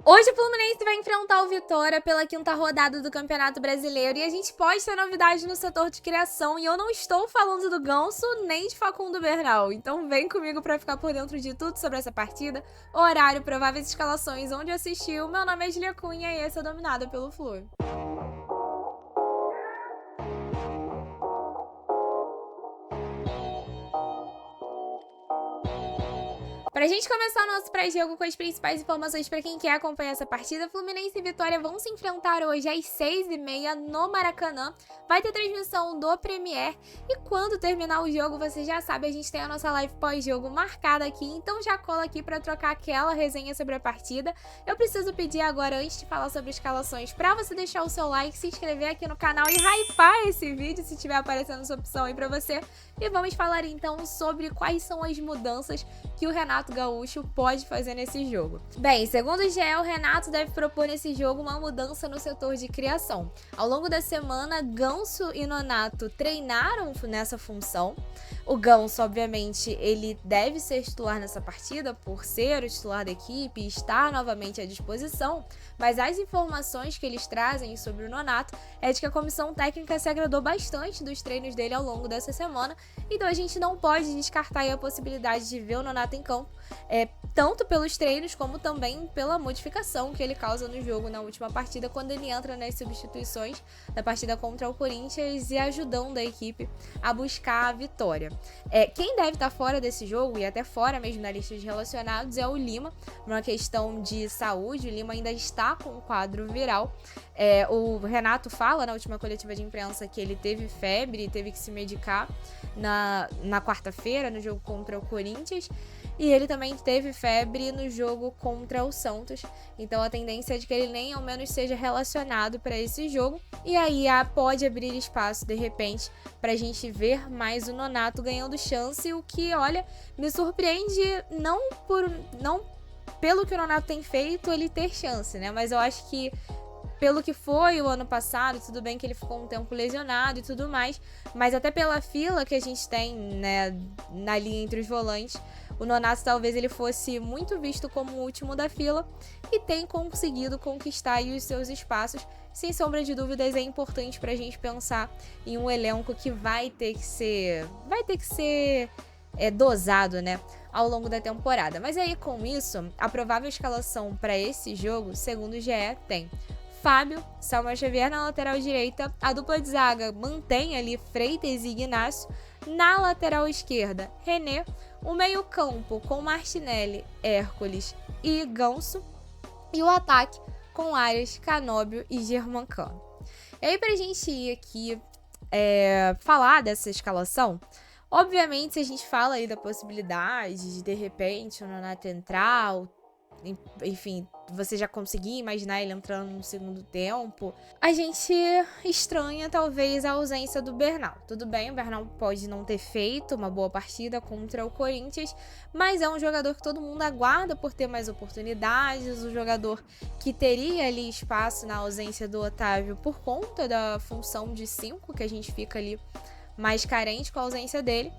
Hoje o Fluminense vai enfrentar o Vitória pela 5ª rodada do Campeonato Brasileiro e a gente pode ter novidade no setor de criação. E eu não estou falando do Ganso nem de Facundo Bernal. Então vem comigo para ficar por dentro de tudo sobre essa partida, horário, prováveis escalações, onde assistiu. Meu nome é Julia Cunha e esse é Dominado pelo Flu. Pra gente começar o nosso pré-jogo com as principais informações pra quem quer acompanhar essa partida, Fluminense e Vitória vão se enfrentar hoje às 6h30 no Maracanã. Vai ter transmissão do Premier e quando terminar o jogo, você já sabe, a gente tem a nossa live pós-jogo marcada aqui, então já cola aqui pra trocar aquela resenha sobre a partida. Eu preciso pedir agora, antes de falar sobre escalações, pra você deixar o seu like, se inscrever aqui no canal e hypar esse vídeo se estiver aparecendo essa opção aí pra você. E vamos falar então sobre quais são as mudanças que o Renato Gaúcho pode fazer nesse jogo. Bem, segundo o GE, o Renato deve propor nesse jogo uma mudança no setor de criação. Ao longo da semana, Ganso e Nonato treinaram nessa função. O Ganso, obviamente, ele deve ser titular nessa partida por ser o titular da equipe e estar novamente à disposição, mas as informações que eles trazem sobre o Nonato é de que a comissão técnica se agradou bastante dos treinos dele ao longo dessa semana, então a gente não pode descartar aí a possibilidade de ver o Nonato em campo, tanto pelos treinos como também pela modificação que ele causa no jogo na última partida, quando ele entra nas substituições da partida contra o Corinthians e ajudando a equipe a buscar a vitória. Quem deve estar fora desse jogo, e até fora mesmo da lista de relacionados, é o Lima, por uma questão de saúde. O Lima ainda está com um quadro viral. O Renato fala na última coletiva de imprensa que ele teve febre e teve que se medicar na quarta-feira, no jogo contra o Corinthians. E ele também teve febre no jogo contra o Santos. Então a tendência é de que ele nem ao menos seja relacionado para esse jogo. E aí pode abrir espaço, de repente, para a gente ver mais o Nonato ganhando chance. O que, olha, me surpreende não pelo que o Nonato tem feito ele ter chance, né? Mas eu acho que pelo que foi o ano passado, tudo bem que ele ficou um tempo lesionado e tudo mais, mas até pela fila que a gente tem, né, na linha entre os volantes, o Nonato talvez ele fosse muito visto como o último da fila e tem conseguido conquistar aí os seus espaços. Sem sombra de dúvidas, é importante pra gente pensar em um elenco que vai ter que ser dosado, né, ao longo da temporada. Mas aí com isso, a provável escalação para esse jogo, segundo o GE, tem Fábio, Samuel Xavier na lateral direita, a dupla de zaga mantém ali Freitas e Ignacio, na lateral esquerda, René, o meio-campo com Martinelli, Hércules e Ganso, e o ataque com Arias, Canóbio e Germancano. E aí, pra gente ir aqui falar dessa escalação, obviamente, se a gente fala aí da possibilidade de repente, o Nonato entrar, enfim, você já conseguir imaginar ele entrando no segundo tempo, a gente estranha talvez a ausência do Bernal. Tudo bem, o Bernal pode não ter feito uma boa partida contra o Corinthians, mas é um jogador que todo mundo aguarda por ter mais oportunidades, um jogador que teria ali espaço na ausência do Otávio por conta da função de 5, que a gente fica ali mais carente com a ausência dele,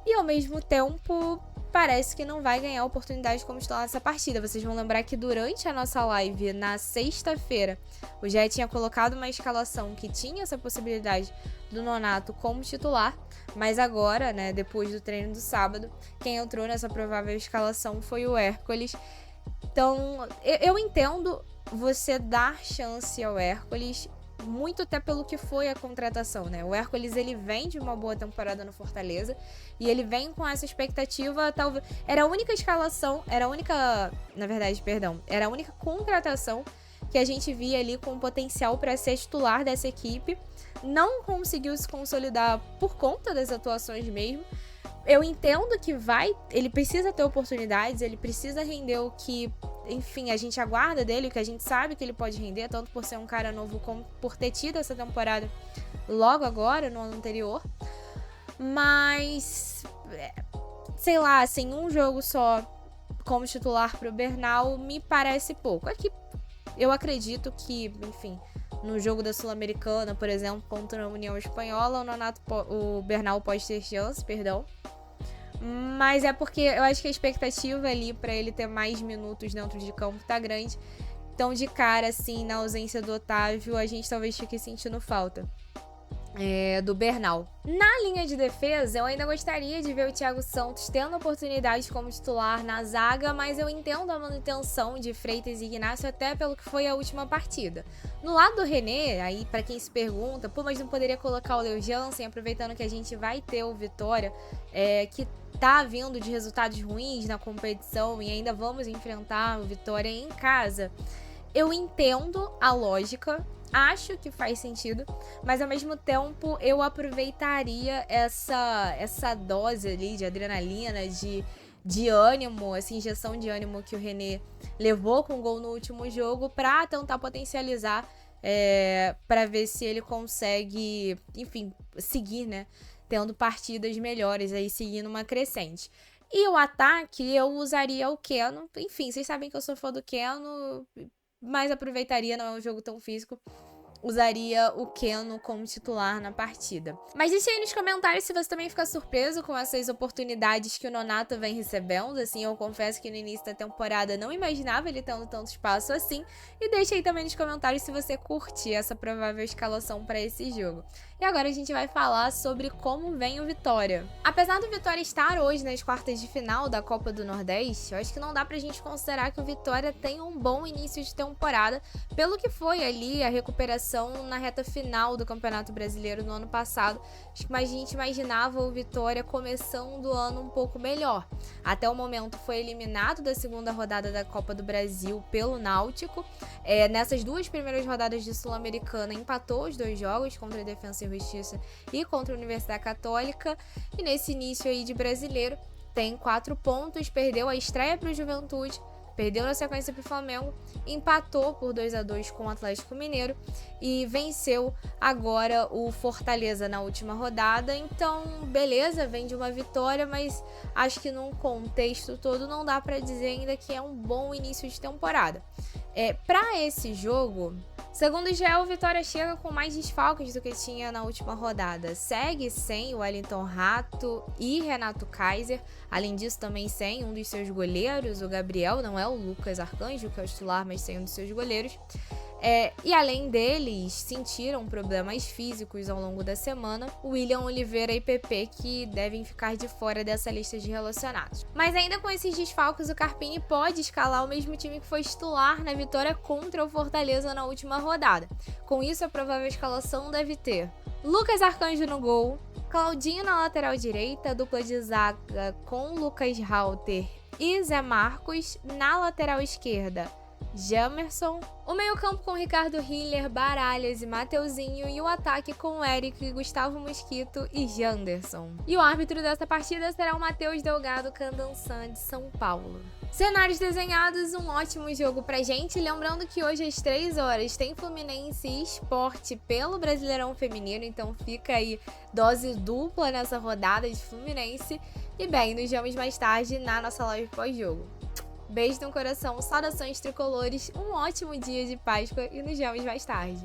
e ao mesmo tempo parece que não vai ganhar oportunidade como titular nessa partida. Vocês vão lembrar que durante a nossa live na sexta-feira, o Jé tinha colocado uma escalação que tinha essa possibilidade do Nonato como titular, mas agora, né, depois do treino do sábado, quem entrou nessa provável escalação foi o Hércules. Então, eu entendo você dar chance ao Hércules, muito até pelo que foi a contratação, né? O Hércules, ele vem de uma boa temporada no Fortaleza e ele vem com essa expectativa, talvez era a única contratação que a gente via ali com potencial para ser titular dessa equipe. Não conseguiu se consolidar por conta das atuações mesmo. Eu entendo que ele precisa ter oportunidades, ele precisa render o que, enfim, a gente aguarda dele, o que a gente sabe que ele pode render, tanto por ser um cara novo como por ter tido essa temporada logo agora, no ano anterior. Mas, sei lá, assim, um jogo só como titular pro Bernal me parece pouco. É que eu acredito que, enfim, no jogo da Sul-Americana, por exemplo, contra a União Espanhola, o Bernal pode ter chance, Mas é porque eu acho que a expectativa ali pra ele ter mais minutos dentro de campo tá grande. Então, de cara, assim, na ausência do Otávio, a gente talvez fique sentindo falta do Bernal. Na linha de defesa, eu ainda gostaria de ver o Thiago Santos tendo oportunidade como titular na zaga, mas eu entendo a manutenção de Freitas e Ignacio até pelo que foi a última partida. No lado do René, aí pra quem se pergunta, pô, mas não poderia colocar o Leo Jansen, aproveitando que a gente vai ter o Vitória, que tá vindo de resultados ruins na competição e ainda vamos enfrentar o Vitória em casa. Eu entendo a lógica, acho que faz sentido, mas ao mesmo tempo eu aproveitaria essa dose ali de adrenalina, de ânimo, essa injeção de ânimo que o René levou com o gol no último jogo pra tentar potencializar, pra ver se ele consegue, enfim, seguir, né, tendo partidas melhores, aí seguindo uma crescente. E o ataque, eu usaria o Keno, enfim, vocês sabem que eu sou fã do Keno, mas aproveitaria, não é um jogo tão físico, usaria o Keno como titular na partida. Mas deixa aí nos comentários se você também fica surpreso com essas oportunidades que o Nonato vem recebendo, assim, eu confesso que no início da temporada não imaginava ele tendo tanto espaço assim, e deixa aí também nos comentários se você curte essa provável escalação para esse jogo. E agora a gente vai falar sobre como vem o Vitória. Apesar do Vitória estar hoje nas quartas de final da Copa do Nordeste, eu acho que não dá pra gente considerar que o Vitória tem um bom início de temporada, pelo que foi ali a recuperação na reta final do Campeonato Brasileiro no ano passado. Acho que a gente imaginava o Vitória começando o ano um pouco melhor. Até o momento foi eliminado da segunda rodada da Copa do Brasil pelo Náutico. Nessas duas primeiras rodadas de Sul-Americana empatou os 2 jogos contra a Defensa e Justiça e contra a Universidade Católica. E nesse início aí de Brasileiro tem 4 pontos, perdeu a estreia para o Juventude, perdeu na sequência para o Flamengo, empatou por 2-2 com o Atlético Mineiro e venceu agora o Fortaleza na última rodada. Então, beleza, vem de uma vitória, mas acho que num contexto todo não dá para dizer ainda que é um bom início de temporada. Para esse jogo, segundo o GE, o Vitória chega com mais desfalques do que tinha na última rodada. Segue sem o Wellington Rato e Renato Kaiser. Além disso, também sem um dos seus goleiros, o Gabriel, não é o Lucas Arcanjo, que é o titular, mas sem um dos seus goleiros. E além deles, sentiram problemas físicos ao longo da semana, William Oliveira e PP, que devem ficar de fora dessa lista de relacionados. Mas ainda com esses desfalques, o Carpini pode escalar o mesmo time que foi titular na vitória contra o Fortaleza na última rodada. Com isso, a provável escalação deve ter Lucas Arcanjo no gol, Claudinho na lateral direita, dupla de zaga com Lucas Halter e Zé Marcos, na lateral esquerda Jamerson, o meio-campo com Ricardo Hiller, Baralhas e Mateuzinho, e o ataque com Eric, Gustavo Mosquito e Janderson. E o árbitro dessa partida será o Matheus Delgado Candançan, de São Paulo. Cenários desenhados, um ótimo jogo pra gente. Lembrando que hoje às 3 horas tem Fluminense e Sport pelo Brasileirão Feminino, então fica aí dose dupla nessa rodada de Fluminense. E bem, nos vemos mais tarde na nossa live pós-jogo. Beijo no coração, saudações tricolores, um ótimo dia de Páscoa e nos vemos mais tarde.